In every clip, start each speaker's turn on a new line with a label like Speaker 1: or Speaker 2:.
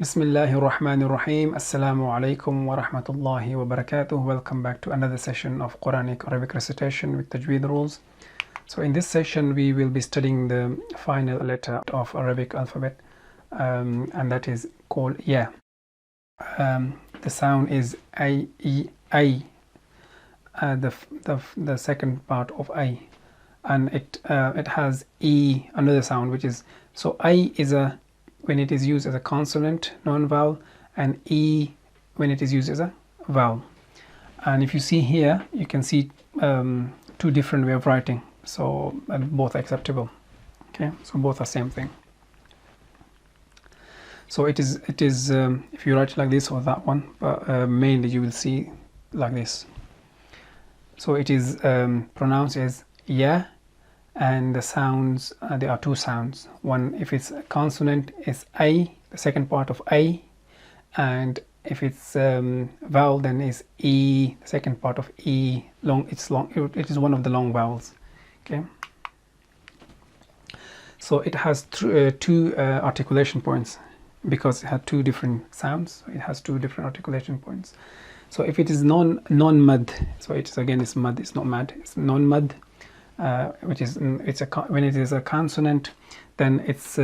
Speaker 1: Bismillahir Rahmanir Rahim. Assalamu alaikum wa rahmatullahi wa barakatuh. Welcome back to another session of Qur'anic Arabic Recitation with Tajweed Rules. So in this session we will be studying the final letter of Arabic alphabet, and that is called Ya. The sound is I, E, I, the second part of I, and it has E, another sound, which is, so I is a, when it is used as a consonant, non-vowel, and E when it is used as a vowel. And if you see here, you can see two different way of writing, so both are acceptable. Okay, so both are same thing. So it is if you write it like this or that one, but mainly you will see like this. So it is pronounced as Ya, and the sounds, there are two sounds. One, if it's a consonant, is I, the second part of I, and if it's vowel, then is E, the second part of E. It's long. It is one of the long vowels. Okay. So it has two articulation points, because it had two different sounds. So it has two different articulation points. So if it is non-mad, so it's again, it's mad, it's not mad, it's non-mad. Which is when it is a consonant, then its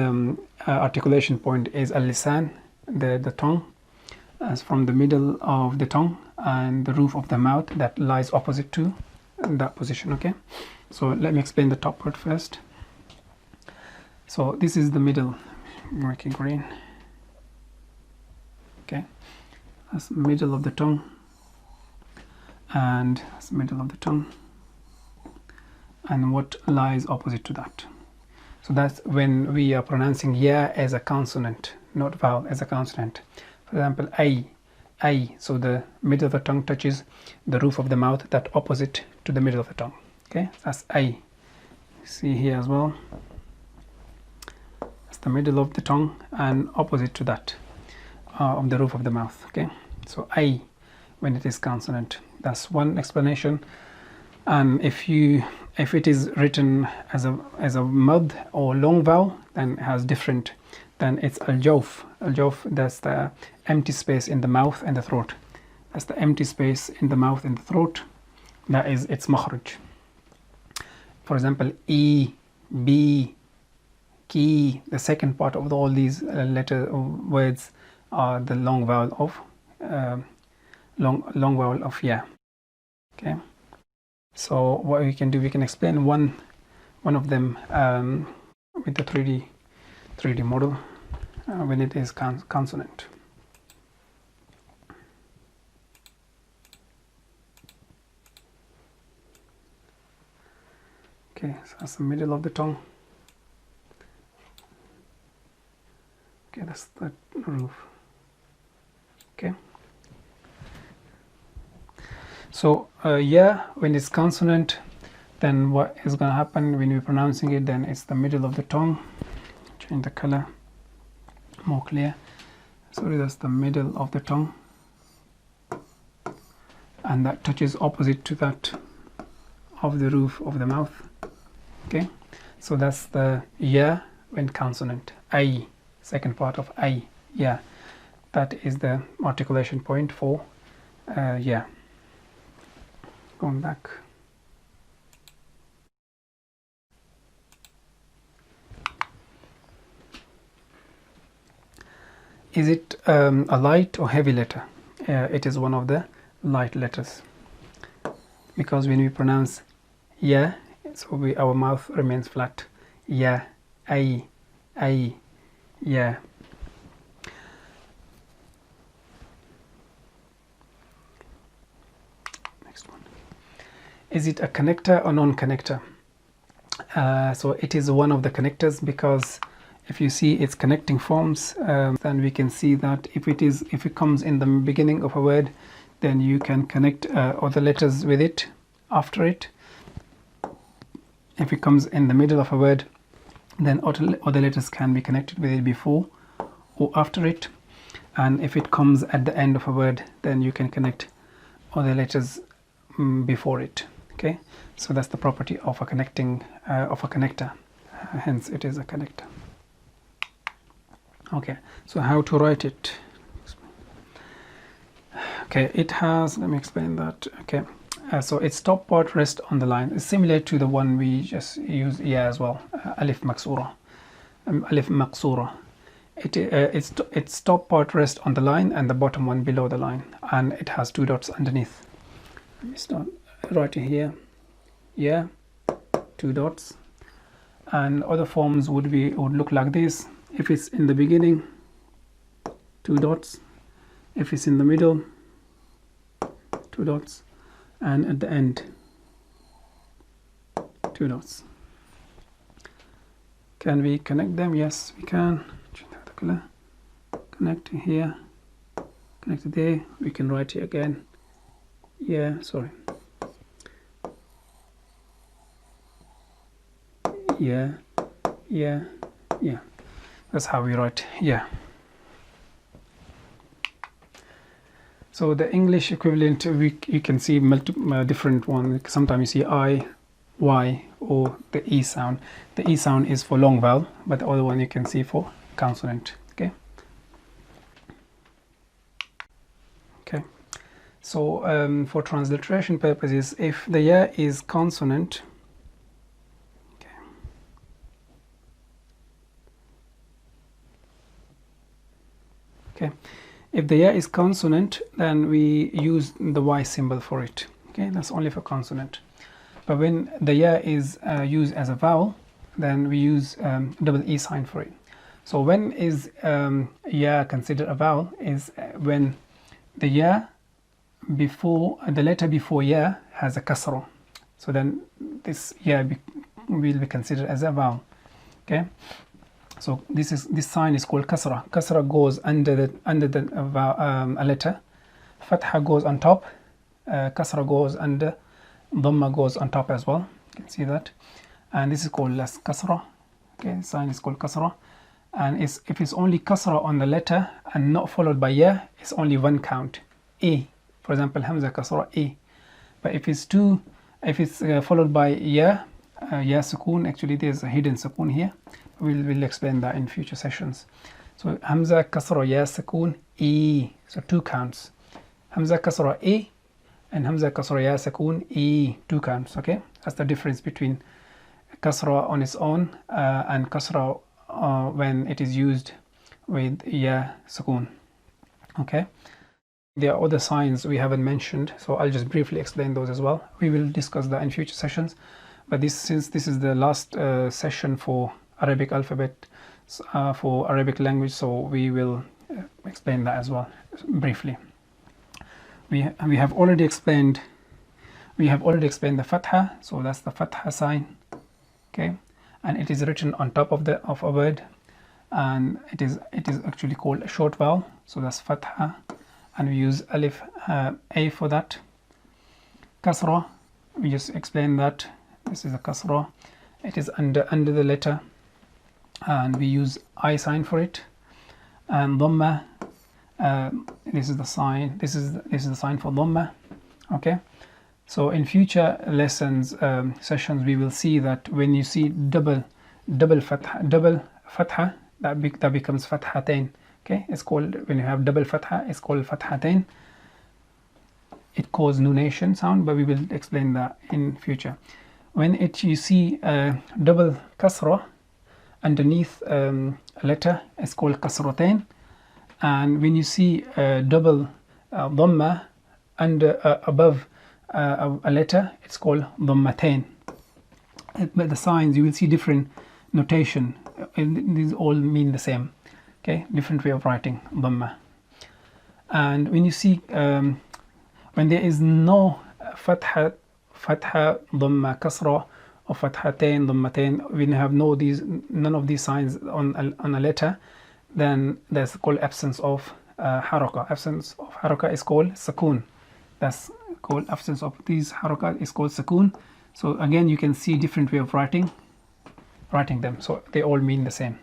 Speaker 1: articulation point is al-lisan, the tongue, as from the middle of the tongue and the roof of the mouth that lies opposite to that position. Okay, so let me explain the top part first. So this is the middle, making green. Okay, that's the middle of the tongue, and that's the middle of the tongue, and what lies opposite to that. So that's when we are pronouncing Ya as a consonant, not vowel, as a consonant. For example, I, so the middle of the tongue touches the roof of the mouth that opposite to the middle of the tongue. Okay, that's I. See here as well, that's the middle of the tongue and opposite to that of the roof of the mouth. Okay, so I when it is consonant. That's one explanation. And if it is written as a mud or long vowel, then it has different. Then it's al-jawf. Al-jawf, that's the empty space in the mouth and the throat. That's the empty space in the mouth and the throat. That is its makhraj. For example, E, B, Ki. The second part of all these words are the long vowel of long vowel of Ya. Okay. So what we can do, we can explain one of them with the 3D model when it is consonant. Okay, so that's the middle of the tongue. Okay, that's the roof. Okay. So Ya, when it's consonant, then what is going to happen when we're pronouncing it, then it's the middle of the tongue. Change the color, more clear. So that's the middle of the tongue, and that touches opposite to that of the roof of the mouth. Okay, so that's the Ya when consonant. I, second part of I, Ya. That is the articulation point for Ya. Going back. Is it a light or heavy letter? It is one of the light letters, because when we pronounce Ya, so our mouth remains flat. Ya, I, Ya. Is it a connector or non-connector? So it is one of the connectors, because if you see its connecting forms, then we can see that if it comes in the beginning of a word, then you can connect other letters with it after it. If it comes in the middle of a word, then other letters can be connected with it before or after it. And if it comes at the end of a word, then you can connect other letters before it. Okay, so that's the property of a connector. Hence it is a connector. Okay, so how to write it? Okay, it has, let me explain that. Okay, so its top part rests on the line. It's similar to the one we just used here as well. Alif maksura, alif maqsura. Its top part rests on the line and the bottom one below the line, and it has 2 dots underneath. Let me start writing here. Yeah, 2 dots. And other forms would look like this. If it's in the beginning, 2 dots. If it's in the middle, 2 dots, and at the end, 2 dots. Can we connect them? Yes, we can. Connect here, connect there. We can write it again. Yeah, sorry. Yeah. That's how we write. Yeah. So the English equivalent, you can see different ones. Sometimes you see I, Y, or the E sound. The E sound is for long vowel, but the other one you can see for consonant. Okay. So for transliteration purposes, if the ya is consonant, okay, if the ya is consonant, then we use the Y symbol for it. Okay, that's only for consonant. But when the ya is used as a vowel, then we use double E sign for it. So when is ya considered a vowel? Is when the ya before the letter before ya has a kasra. So then this ya will be considered as a vowel. Okay. So this sign is called kasra. Kasra goes under a letter. Fatha goes on top. Kasra goes under. Dhamma goes on top as well. You can see that. And this is called kasra. Okay, sign is called kasra. And if it's only kasra on the letter and not followed by ya, it's only one count. A. For example, hamza kasra A. But if it's followed by ya, ya sukoon, actually there's a hidden sukoon here. We'll explain that in future sessions. So hamza kasra ya sukoon E. So 2 counts. Hamza kasra A and hamza kasra ya sukoon E. 2 counts. Okay, that's the difference between kasra on its own and kasra when it is used with ya sukoon. Okay. There are other signs we haven't mentioned, so I'll just briefly explain those as well. We will discuss that in future sessions. But since this is the last session for Arabic alphabet, for Arabic language, so we will explain that as well briefly. We have already explained the fatha, so that's the fatha sign. Okay, and it is written on top of a word, and it is actually called a short vowel, so that's fatha. And we use alif a for that. Kasra, we just explained that this is a kasra. It is under the letter, and we use I sign for it. And dhamma, this is the sign. This is the sign for dhamma. Okay. So in future lessons, sessions, we will see that when you see double fatha, that becomes fathatain. Okay, it's called, when you have double fatha, it's called fathatain. It causes nunation sound, but we will explain that in future. When you see double kasra underneath a letter, it's called kasratain. And when you see double dhamma above a letter, it's called dhammatain. But the signs, you will see different notation. These all mean the same. Okay, different way of writing dhamma. And when you see when there is no fatha, dhamma, kasra, or fathatain, dhammatain, when you have none of these signs on a letter, then that's called absence of haraka. Absence of haraka is called sukoon. That's called absence of these haraka is called sukoon. So again, you can see different way of writing them. So they all mean the same.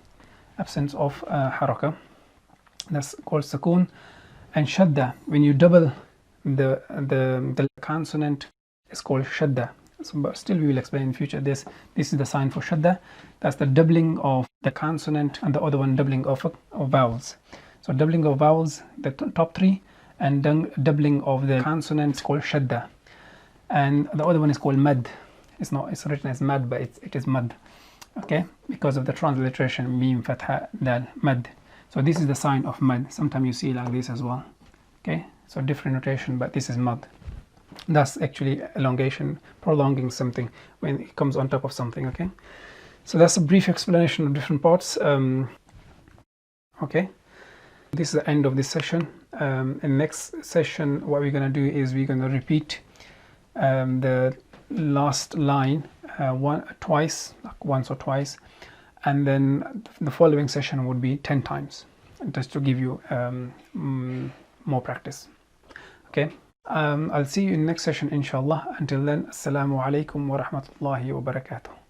Speaker 1: Absence of haraka, that's called sukoon. And shadda, when you double the consonant, is called shadda. So, but still we will explain in future. This is the sign for shadda. That's the doubling of the consonant, and the other one doubling of vowels. So doubling of vowels, the top three, and then doubling of the consonants called shadda. And the other one is called mad. It's written as mad, but it is mad. Okay, because of the transliteration mim fatha dal mad. So this is the sign of mad. Sometimes you see like this as well. Okay, so different notation, but this is mad. That's actually elongation, prolonging something when it comes on top of something. Okay, so that's a brief explanation of different parts. Okay, this is the end of this session. In next session, what we're going to do is we're going to repeat the last line once or twice, and then the following session would be 10 times, just to give you more practice. Okay, I'll see you in next session inshallah. Until then, assalamu alaikum wa rahmatullahi wa barakatuh.